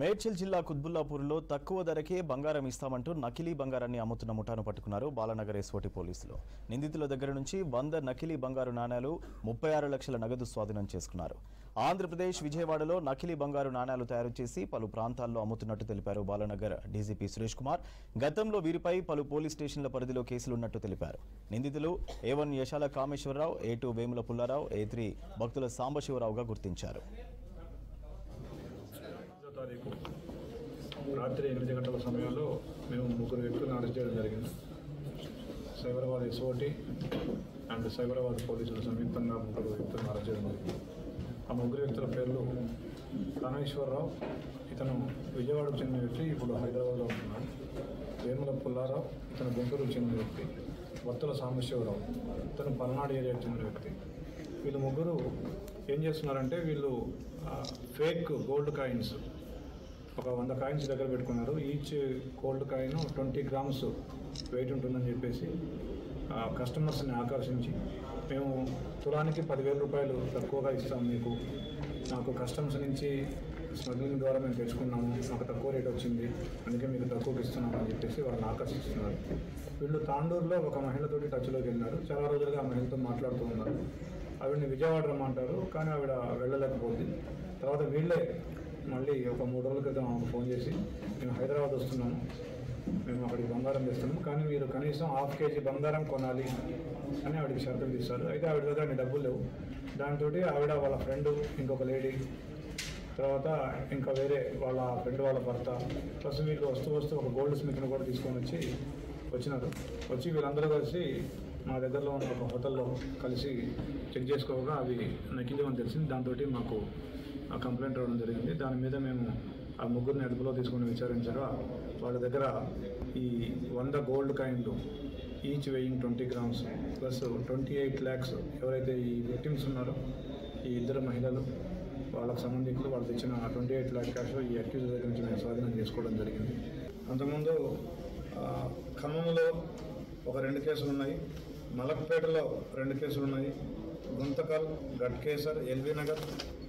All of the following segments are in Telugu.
మేడ్చల్ జిల్లా కుత్బుల్లాపూర్లో తక్కువ ధరకే బంగారం ఇస్తామంటూ నకిలీ బంగారాన్ని అమ్ముతున్న ముఠాను పట్టుకున్నారు బాలనగర్ ఎస్ఓటి పోలీసులు. నిందితుల దగ్గర నుంచి 100 నకిలీ బంగారు నాణేలు, 36 లక్షల నగదు స్వాధీనం చేసుకున్నారు. ఆంధ్రప్రదేశ్ విజయవాడలో నకిలీ బంగారు నాణేలు తయారు చేసి పలు ప్రాంతాల్లో అమ్ముతున్నట్టు తెలిపారు బాలనగర్ డీజీపీ సురేష్ కుమార్. గతంలో వీరిపై పలు పోలీస్ స్టేషన్ల పరిధిలో కేసులున్నట్టు తెలిపారు. నిందితులు A1 యశాల Kameswara Rao, A2 Vemula Pullarao, A3 భక్తుల సాంబశివరావుగా గుర్తించారు. తారీఖు రాత్రి 8 గంటల సమయంలో మేము 3 వ్యక్తులను అరెస్ట్ చేయడం జరిగింది. సైబరాబాద్ ఎస్ఓటి అండ్ సైబరాబాద్ పోలీసులు సంయుక్తంగా 3 వ్యక్తులను అరెస్ట్ చేయడం జరిగింది. ఆ 3 వ్యక్తుల పేర్లు కామేశ్వరరావు, ఇతను విజయవాడకు చెందిన వ్యక్తి, ఇప్పుడు హైదరాబాద్లో ఉంటున్నాడు. వేముల పుల్లారావు, ఇతను గుంటూరుకు చెందిన వ్యక్తి. భక్తుల సాంబశివరావు, ఇతను పల్నాడు ఏరియాకు చెందిన వ్యక్తి. వీళ్ళు 3 ఏం చేస్తున్నారంటే, వీళ్ళు ఫేక్ గోల్డ్ కాయిన్స్ ఒక 100 కాయిన్స్ దగ్గర పెట్టుకున్నారు. Each gold coin 20 grams wait ఉంటుందని చెప్పేసి కస్టమర్స్ని ఆకర్షించి, మేము తులానికి 10,000 రూపాయలు తక్కువగా ఇస్తాం మీకు, నాకు కస్టమర్స్ నుంచి స్మగ్లింగ్ ద్వారా మేము తెచ్చుకున్నాము, మాకు తక్కువ రేట్ వచ్చింది, అందుకే మీకు తక్కువకి ఇస్తున్నాము అని చెప్పేసి వాళ్ళని ఆకర్షిస్తున్నారు. వీళ్ళు తాండూరులో ఒక మహిళతోటి టచ్లోకి వెళ్ళినారు. చాలా రోజులుగా ఆ మహిళతో మాట్లాడుతూ ఉన్నారు. ఆవిడని విజయవాడ రమ్మంటారు, కానీ ఆవిడ వెళ్ళలేకపోతుంది. తర్వాత వీళ్ళే మళ్ళీ ఒక 3 రోజుల క్రితం ఫోన్ చేసి, మేము హైదరాబాద్ వస్తున్నాము, మేము అక్కడికి బంగారం తెస్తున్నాము, కానీ మీరు కనీసం 1/2 కేజీ బంగారం కొనాలి అని ఆవిడకి షరతులు తీస్తారు. అయితే ఆవిడ దగ్గర అన్ని డబ్బులు లేవు. దాంతో ఆవిడ, వాళ్ళ ఫ్రెండ్, ఇంకొక లేడీ, తర్వాత ఇంకా వేరే వాళ్ళ ఫ్రెండ్ వాళ్ళ భర్త, ప్లస్ వీళ్ళు వస్తూ ఒక గోల్డ్ స్మిత్ని కూడా తీసుకొని వచ్చినారు. వచ్చి వీళ్ళందరూ కలిసి మా దగ్గరలో ఉన్న ఒక హోటల్లో కలిసి చెక్ చేసుకోగా అవి నకిలీ అని తెలిసింది. దాంతో మాకు ఆ కంప్లైంట్ రావడం జరిగింది. దాని మీద మేము ఆ 3 అదుపులో తీసుకొని విచారించగా వాళ్ళ దగ్గర ఈ 100 గోల్డ్ కాయిన్లు, each weighing 20 grams plus 28 lakhs ఎవరైతే ఈ విక్టిమ్స్ ఉన్నారో ఈ 2 మహిళలు, వాళ్ళకు సంబంధికులు, వాళ్ళు తెచ్చిన 28 lakh క్యాష్ ఈ అక్యూజ్ దగ్గర నుంచి మేము స్వాధీనం చేసుకోవడం జరిగింది. అంతకుముందు ఖమ్మంలో ఒక 2 కేసులు ఉన్నాయి, మలక్పేటలో 2 కేసులు ఉన్నాయి, గుంతకల్, గట్కేసర్, ఎల్బీ నగర్,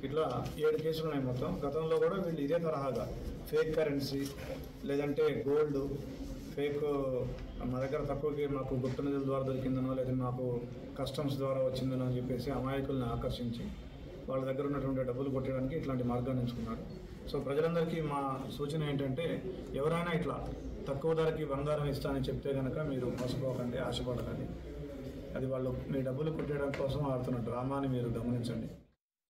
ఇట్లా 7 కేసులు ఉన్నాయి మొత్తం. గతంలో కూడా వీళ్ళు ఇదే తరహాగా ఫేక్ కరెన్సీ, లేదంటే గోల్డ్ ఫేక్, మా దగ్గర తక్కువకి మాకు గుప్త నిధుల ద్వారా దొరికిందనో, లేదా మాకు కస్టమ్స్ ద్వారా వచ్చిందనో అని చెప్పేసి అమాయకుల్ని ఆకర్షించి వాళ్ళ దగ్గర ఉన్నటువంటి డబ్బులు కొట్టడానికి ఇట్లాంటి మార్గాన్ని ఎంచుకున్నారు. సో ప్రజలందరికీ మా సూచన ఏంటంటే, ఎవరైనా ఇట్లా తక్కువ ధరకి బంగారం ఇస్తానని చెప్తే కనుక మీరు మోసపోకండి, ఆశపడకండి. అది వాళ్ళు మీ డబ్బులు కొట్టేయడం కోసం ఆడుతున్న డ్రామాని మీరు గమనించండి.